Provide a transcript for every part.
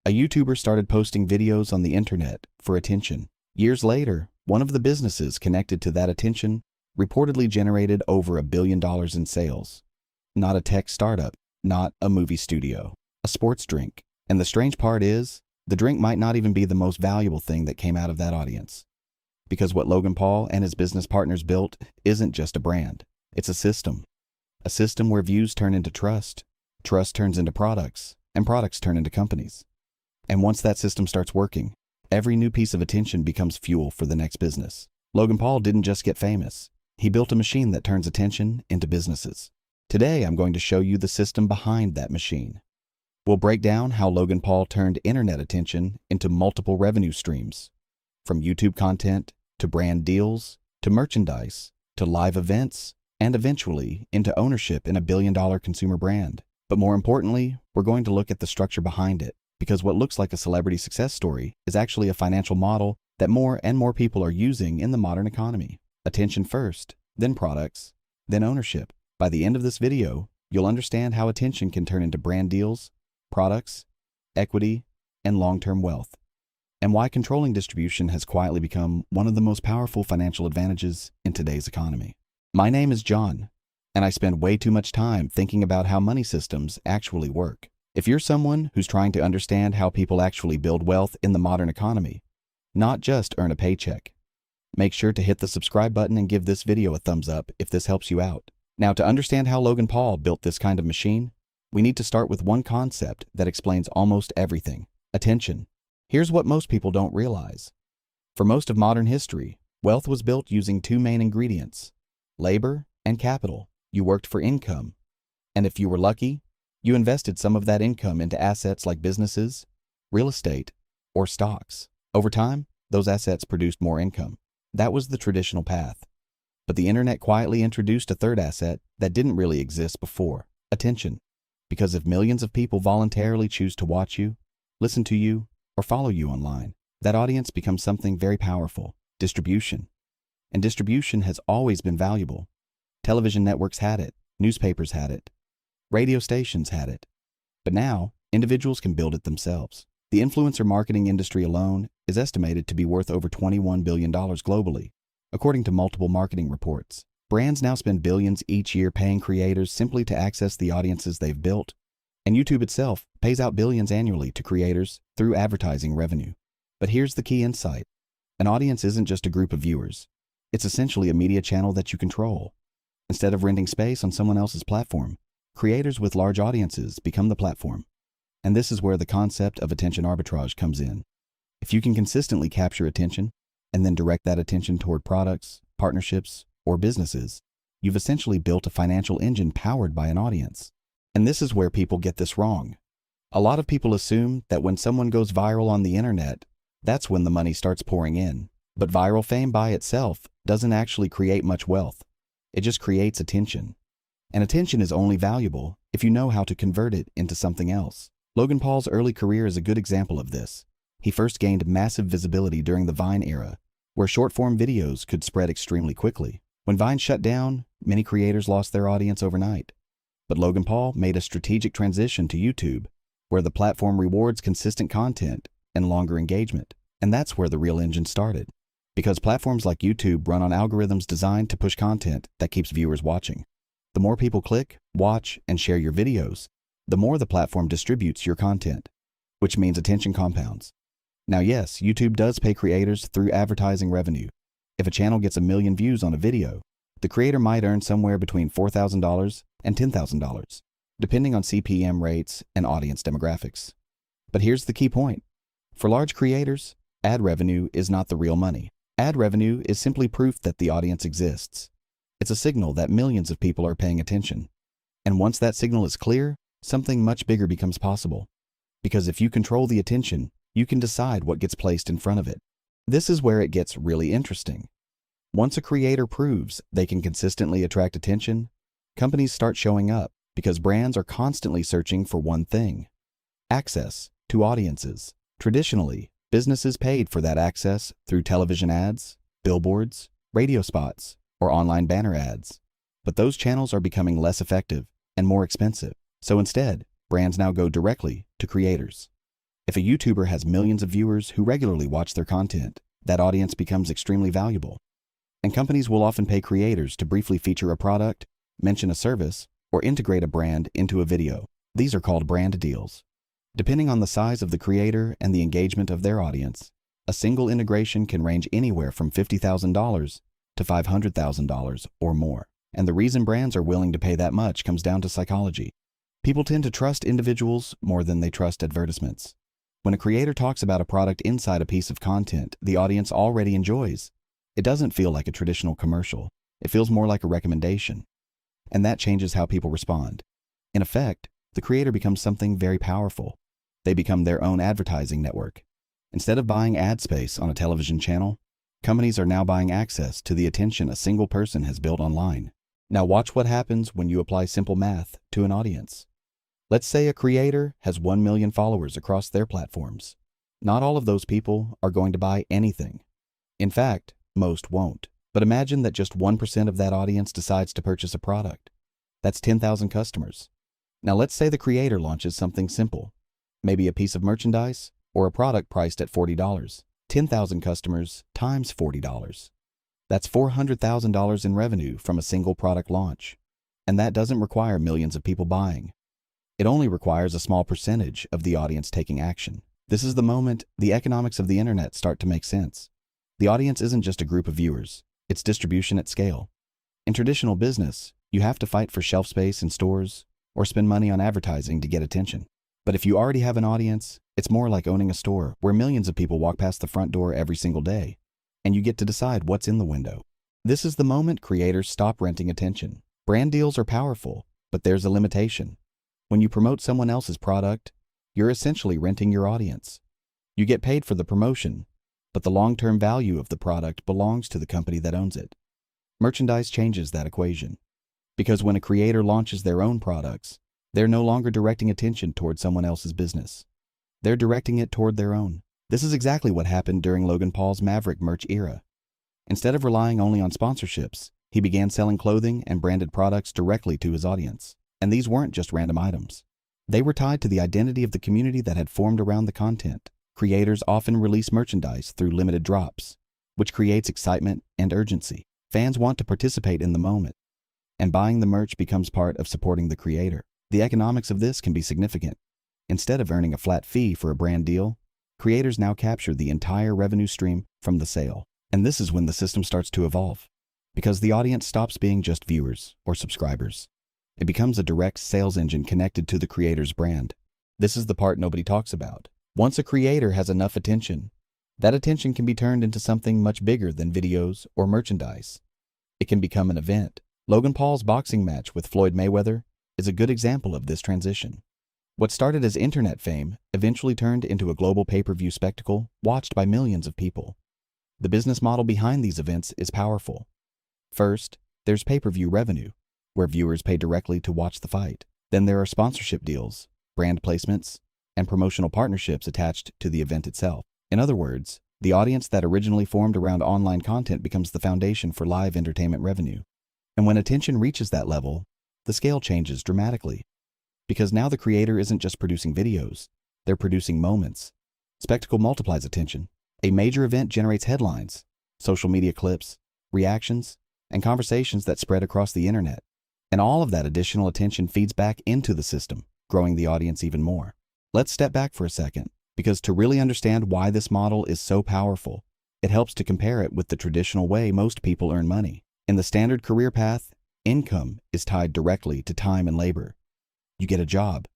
A YouTuber started posting videos on the internet for attention. Years later, one of the businesses connected to that attention reportedly generated over $1 billion in sales. Not a tech startup, not a movie studio, a sports drink. And the strange part is, the drink might not even be the most valuable thing that came out of that audience. Because what Logan Paul and his business partners built isn't just a brand, it's a system. A system where views turn into trust, trust turns into products, and products turn into companies. And once that system starts working, every new piece of attention becomes fuel for the next business. Logan Paul didn't just get famous. He built a machine that turns attention into businesses. Today, I'm going to show you the system behind that machine. We'll break down how Logan Paul turned internet attention into multiple revenue streams, from YouTube content to brand deals to merchandise to live events and eventually into ownership in a billion-dollar consumer brand. But more importantly, we're going to look at the structure behind it, because what looks like a celebrity success story is actually a financial model that more and more people are using in the modern economy. Attention first, then products, then ownership. By the end of this video, you'll understand how attention can turn into brand deals, products, equity, and long-term wealth, and why controlling distribution has quietly become one of the most powerful financial advantages in today's economy. My name is John, and I spend way too much time thinking about how money systems actually work. If you're someone who's trying to understand how people actually build wealth in the modern economy, not just earn a paycheck, make sure to hit the subscribe button and give this video a thumbs up if this helps you out. Now, to understand how Logan Paul built this kind of machine, we need to start with one concept that explains almost everything: attention. Here's what most people don't realize. For most of modern history, wealth was built using two main ingredients: labor and capital. You worked for income, and if you were lucky, you invested some of that income into assets like businesses, real estate, or stocks. Over time, those assets produced more income. That was the traditional path. But the internet quietly introduced a third asset that didn't really exist before: attention. Because if millions of people voluntarily choose to watch you, listen to you, or follow you online, that audience becomes something very powerful: distribution. And distribution has always been valuable. Television networks had it, newspapers had it, radio stations had it. But now, individuals can build it themselves. The influencer marketing industry alone is estimated to be worth over $21 billion globally, according to multiple marketing reports. Brands now spend billions each year paying creators simply to access the audiences they've built, and YouTube itself pays out billions annually to creators through advertising revenue. But here's the key insight: an audience isn't just a group of viewers. It's essentially a media channel that you control. Instead of renting space on someone else's platform, creators with large audiences become the platform. And this is where the concept of attention arbitrage comes in. If you can consistently capture attention and then direct that attention toward products, partnerships, or businesses, you've essentially built a financial engine powered by an audience. And this is where people get this wrong. A lot of people assume that when someone goes viral on the internet, that's when the money starts pouring in. But viral fame by itself doesn't actually create much wealth. It just creates attention. And attention is only valuable if you know how to convert it into something else. Logan Paul's early career is a good example of this. He first gained massive visibility during the Vine era, where short-form videos could spread extremely quickly. When Vine shut down, many creators lost their audience overnight. But Logan Paul made a strategic transition to YouTube, where the platform rewards consistent content and longer engagement. And that's where the real engine started. Because platforms like YouTube run on algorithms designed to push content that keeps viewers watching. The more people click, watch, and share your videos, the more the platform distributes your content, which means attention compounds. Now yes, YouTube does pay creators through advertising revenue. If a channel gets 1 million views on a video, the creator might earn somewhere between $4,000 and $10,000, depending on CPM rates and audience demographics. But here's the key point. For large creators, ad revenue is not the real money. Ad revenue is simply proof that the audience exists. It's a signal that millions of people are paying attention. And once that signal is clear, something much bigger becomes possible. Because if you control the attention, you can decide what gets placed in front of it. This is where it gets really interesting. Once a creator proves they can consistently attract attention, companies start showing up because brands are constantly searching for one thing: access to audiences. Traditionally, businesses paid for that access through television ads, billboards, radio spots, or online banner ads. But those channels are becoming less effective and more expensive. So instead, brands now go directly to creators. If a YouTuber has millions of viewers who regularly watch their content, that audience becomes extremely valuable. And companies will often pay creators to briefly feature a product, mention a service, or integrate a brand into a video. These are called brand deals. Depending on the size of the creator and the engagement of their audience, a single integration can range anywhere from $50,000 to $500,000 or more. And the reason brands are willing to pay that much comes down to psychology. People tend to trust individuals more than they trust advertisements. When a creator talks about a product inside a piece of content the audience already enjoys, it doesn't feel like a traditional commercial. It feels more like a recommendation. And that changes how people respond. In effect, the creator becomes something very powerful. They become their own advertising network. Instead of buying ad space on a television channel, companies are now buying access to the attention a single person has built online. Now watch what happens when you apply simple math to an audience. Let's say a creator has 1 million followers across their platforms. Not all of those people are going to buy anything. In fact, most won't. But imagine that just 1% of that audience decides to purchase a product. That's 10,000 customers. Now let's say the creator launches something simple, maybe a piece of merchandise or a product priced at $40. 10,000 customers times $40. That's $400,000 in revenue from a single product launch. And that doesn't require millions of people buying. It only requires a small percentage of the audience taking action. This is the moment the economics of the internet start to make sense. The audience isn't just a group of viewers, it's distribution at scale. In traditional business, you have to fight for shelf space in stores or spend money on advertising to get attention. But if you already have an audience, it's more like owning a store where millions of people walk past the front door every single day, and you get to decide what's in the window. This is the moment creators stop renting attention. Brand deals are powerful, but there's a limitation. When you promote someone else's product, you're essentially renting your audience. You get paid for the promotion, but the long-term value of the product belongs to the company that owns it. Merchandise changes that equation. Because when a creator launches their own products, they're no longer directing attention toward someone else's business. They're directing it toward their own. This is exactly what happened during Logan Paul's Maverick merch era. Instead of relying only on sponsorships, he began selling clothing and branded products directly to his audience. And these weren't just random items. They were tied to the identity of the community that had formed around the content. Creators often release merchandise through limited drops, which creates excitement and urgency. Fans want to participate in the moment, and buying the merch becomes part of supporting the creator. The economics of this can be significant. Instead of earning a flat fee for a brand deal, creators now capture the entire revenue stream from the sale. And this is when the system starts to evolve, because the audience stops being just viewers or subscribers. It becomes a direct sales engine connected to the creator's brand. This is the part nobody talks about. Once a creator has enough attention, that attention can be turned into something much bigger than videos or merchandise. It can become an event. Logan Paul's boxing match with Floyd Mayweather is a good example of this transition. What started as internet fame eventually turned into a global pay-per-view spectacle watched by millions of people. The business model behind these events is powerful. First, there's pay-per-view revenue, where viewers pay directly to watch the fight. Then there are sponsorship deals, brand placements, and promotional partnerships attached to the event itself. In other words, the audience that originally formed around online content becomes the foundation for live entertainment revenue. And when attention reaches that level, the scale changes dramatically. Because now the creator isn't just producing videos, they're producing moments. Spectacle multiplies attention. A major event generates headlines, social media clips, reactions, and conversations that spread across the internet. And all of that additional attention feeds back into the system, growing the audience even more. Let's step back for a second, because to really understand why this model is so powerful, it helps to compare it with the traditional way most people earn money. In the standard career path, income is tied directly to time and labor. You get a job,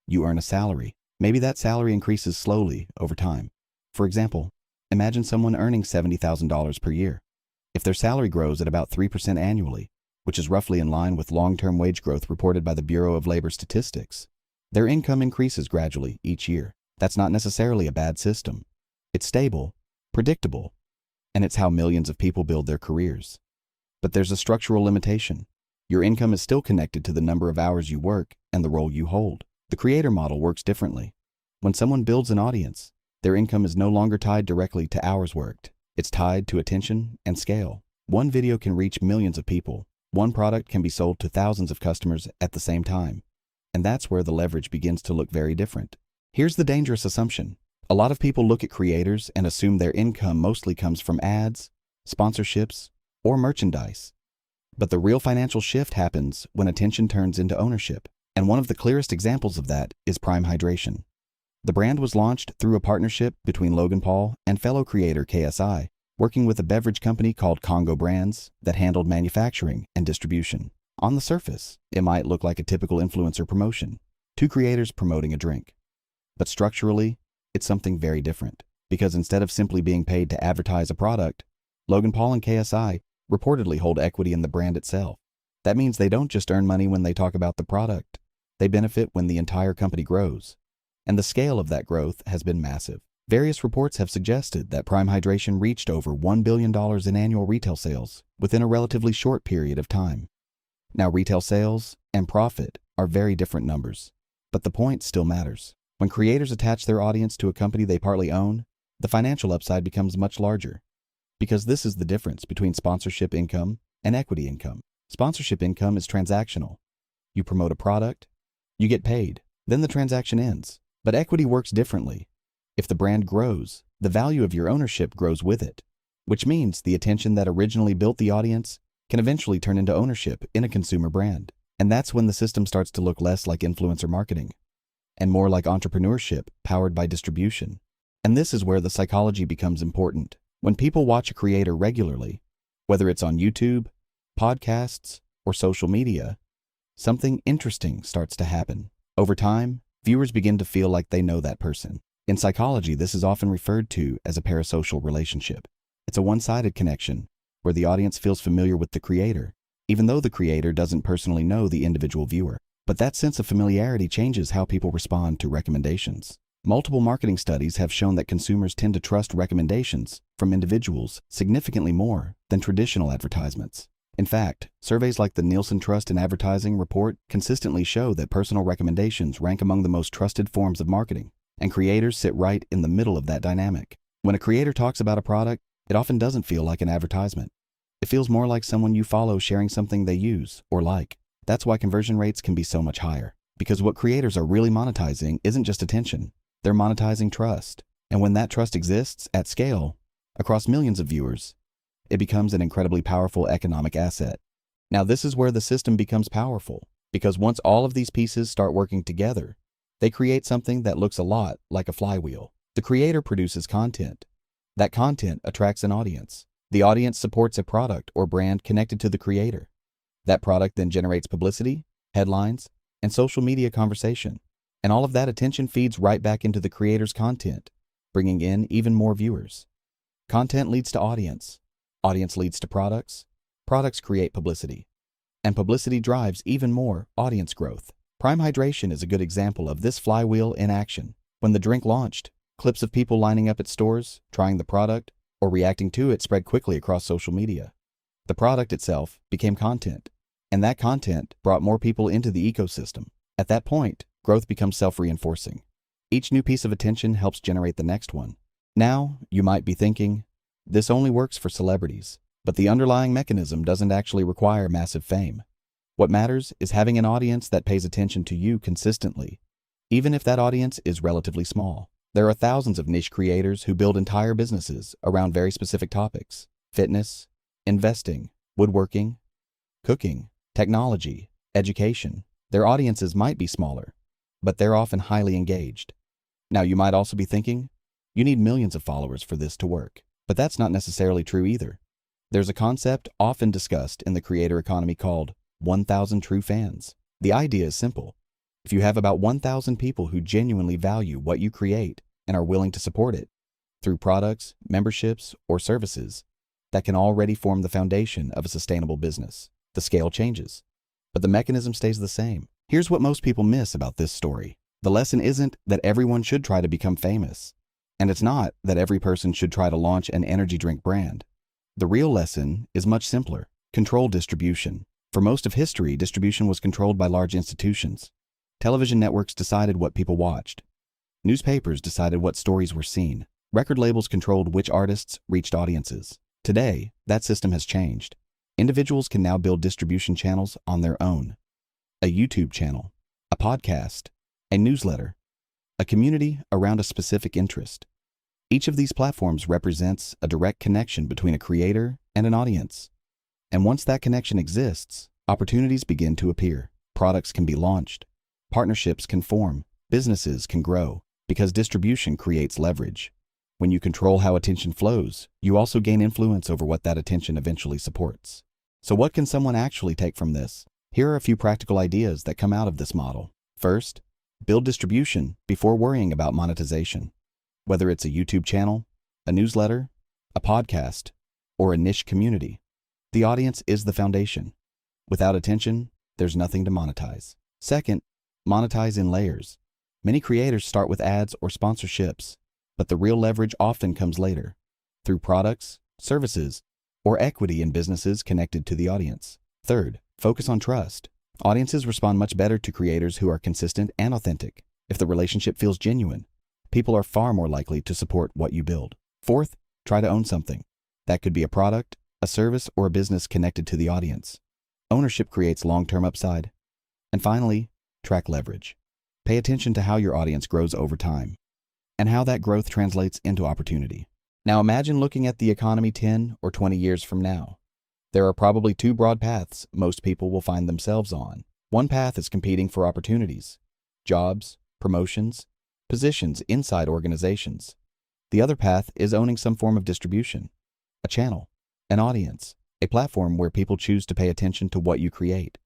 you earn a salary. Maybe that salary increases slowly over time. For example, imagine someone earning $70,000 per year. If their salary grows at about 3% annually, which is roughly in line with long-term wage growth reported by the Bureau of Labor Statistics, their income increases gradually each year. That's not necessarily a bad system. It's stable, predictable, and it's how millions of people build their careers. But there's a structural limitation. Your income is still connected to the number of hours you work and the role you hold. The creator model works differently. When someone builds an audience, their income is no longer tied directly to hours worked. It's tied to attention and scale. One video can reach millions of people. One product can be sold to thousands of customers at the same time. And that's where the leverage begins to look very different. Here's the dangerous assumption. A lot of people look at creators and assume their income mostly comes from ads, sponsorships, or merchandise. But the real financial shift happens when attention turns into ownership. And one of the clearest examples of that is Prime Hydration. The brand was launched through a partnership between Logan Paul and fellow creator KSI, working with a beverage company called Congo Brands that handled manufacturing and distribution. On the surface, it might look like a typical influencer promotion, two creators promoting a drink. But structurally, it's something very different, because instead of simply being paid to advertise a product, Logan Paul and KSI reportedly hold equity in the brand itself. That means they don't just earn money when they talk about the product, they benefit when the entire company grows. And the scale of that growth has been massive. Various reports have suggested that Prime Hydration reached over $1 billion in annual retail sales within a relatively short period of time. Now, retail sales and profit are very different numbers, but the point still matters. When creators attach their audience to a company they partly own, the financial upside becomes much larger. Because this is the difference between sponsorship income and equity income. Sponsorship income is transactional. You promote a product, you get paid, then the transaction ends. But equity works differently. If the brand grows, the value of your ownership grows with it, which means the attention that originally built the audience can eventually turn into ownership in a consumer brand. And that's when the system starts to look less like influencer marketing and more like entrepreneurship powered by distribution. And this is where the psychology becomes important. When people watch a creator regularly, whether it's on YouTube, podcasts, or social media, something interesting starts to happen. Over time, viewers begin to feel like they know that person. In psychology, this is often referred to as a parasocial relationship. It's a one-sided connection where the audience feels familiar with the creator, even though the creator doesn't personally know the individual viewer. But that sense of familiarity changes how people respond to recommendations. Multiple marketing studies have shown that consumers tend to trust recommendations from individuals significantly more than traditional advertisements. In fact, surveys like the Nielsen Trust in Advertising report consistently show that personal recommendations rank among the most trusted forms of marketing, and creators sit right in the middle of that dynamic. When a creator talks about a product, it often doesn't feel like an advertisement. It feels more like someone you follow sharing something they use or like. That's why conversion rates can be so much higher, because what creators are really monetizing isn't just attention. They're monetizing trust. And when that trust exists at scale, across millions of viewers, it becomes an incredibly powerful economic asset. Now, this is where the system becomes powerful, because once all of these pieces start working together, they create something that looks a lot like a flywheel. The creator produces content. That content attracts an audience. The audience supports a product or brand connected to the creator. That product then generates publicity, headlines, and social media conversation. And all of that attention feeds right back into the creator's content, bringing in even more viewers. Content leads to audience. Audience leads to products. Products create publicity. And publicity drives even more audience growth. Prime Hydration is a good example of this flywheel in action. When the drink launched, clips of people lining up at stores, trying the product, or reacting to it spread quickly across social media. The product itself became content, and that content brought more people into the ecosystem. At that point, growth becomes self-reinforcing. Each new piece of attention helps generate the next one. Now, you might be thinking, this only works for celebrities, but the underlying mechanism doesn't actually require massive fame. What matters is having an audience that pays attention to you consistently, even if that audience is relatively small. There are thousands of niche creators who build entire businesses around very specific topics: fitness, investing, woodworking, cooking, technology, education. Their audiences might be smaller, but they're often highly engaged. Now, you might also be thinking, you need millions of followers for this to work. But that's not necessarily true either. There's a concept often discussed in the creator economy called 1,000 true fans. The idea is simple. If you have about 1,000 people who genuinely value what you create and are willing to support it through products, memberships, or services, that can already form the foundation of a sustainable business. The scale changes, but the mechanism stays the same. Here's what most people miss about this story. The lesson isn't that everyone should try to become famous, and it's not that every person should try to launch an energy drink brand. The real lesson is much simpler. Control distribution. For most of history, distribution was controlled by large institutions. Television networks decided what people watched. Newspapers decided what stories were seen. Record labels controlled which artists reached audiences. Today, that system has changed. Individuals can now build distribution channels on their own. A YouTube channel, a podcast, a newsletter. a community around a specific interest. Each of these platforms represents a direct connection between a creator and an audience. And once that connection exists, opportunities begin to appear. Products can be launched. Partnerships can form. Businesses can grow, because distribution creates leverage. When you control how attention flows, you also gain influence over what that attention eventually supports. So what can someone actually take from this? Here are a few practical ideas that come out of this model. First, build distribution before worrying about monetization. Whether it's a YouTube channel, a newsletter, a podcast, or a niche community, the audience is the foundation. Without attention, there's nothing to monetize. Second, monetize in layers. Many creators start with ads or sponsorships, but the real leverage often comes later, through products, services, or equity in businesses connected to the audience. Third, focus on trust. Audiences respond much better to creators who are consistent and authentic. If the relationship feels genuine, people are far more likely to support what you build. Fourth, try to own something. That could be a product, a service, or a business connected to the audience. Ownership creates long-term upside. And finally, track leverage. Pay attention to how your audience grows over time and how that growth translates into opportunity. Now imagine looking at the economy 10 or 20 years from now. There are probably two broad paths most people will find themselves on. One path is competing for opportunities, jobs, promotions, positions inside organizations. The other path is owning some form of distribution, a channel, an audience, a platform where people choose to pay attention to what you create.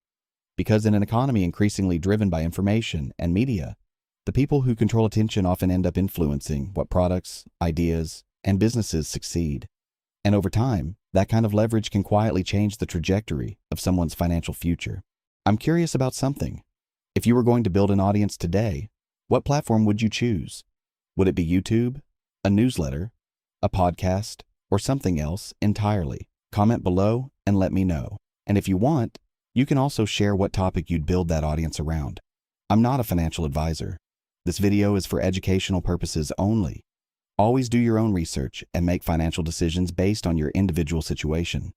Because in an economy increasingly driven by information and media, the people who control attention often end up influencing what products, ideas, and businesses succeed. And over time, that kind of leverage can quietly change the trajectory of someone's financial future. I'm curious about something. If you were going to build an audience today, what platform would you choose? Would it be YouTube, a newsletter, a podcast, or something else entirely? Comment below and let me know. And if you want, you can also share what topic you'd build that audience around. I'm not a financial advisor. This video is for educational purposes only. Always do your own research and make financial decisions based on your individual situation.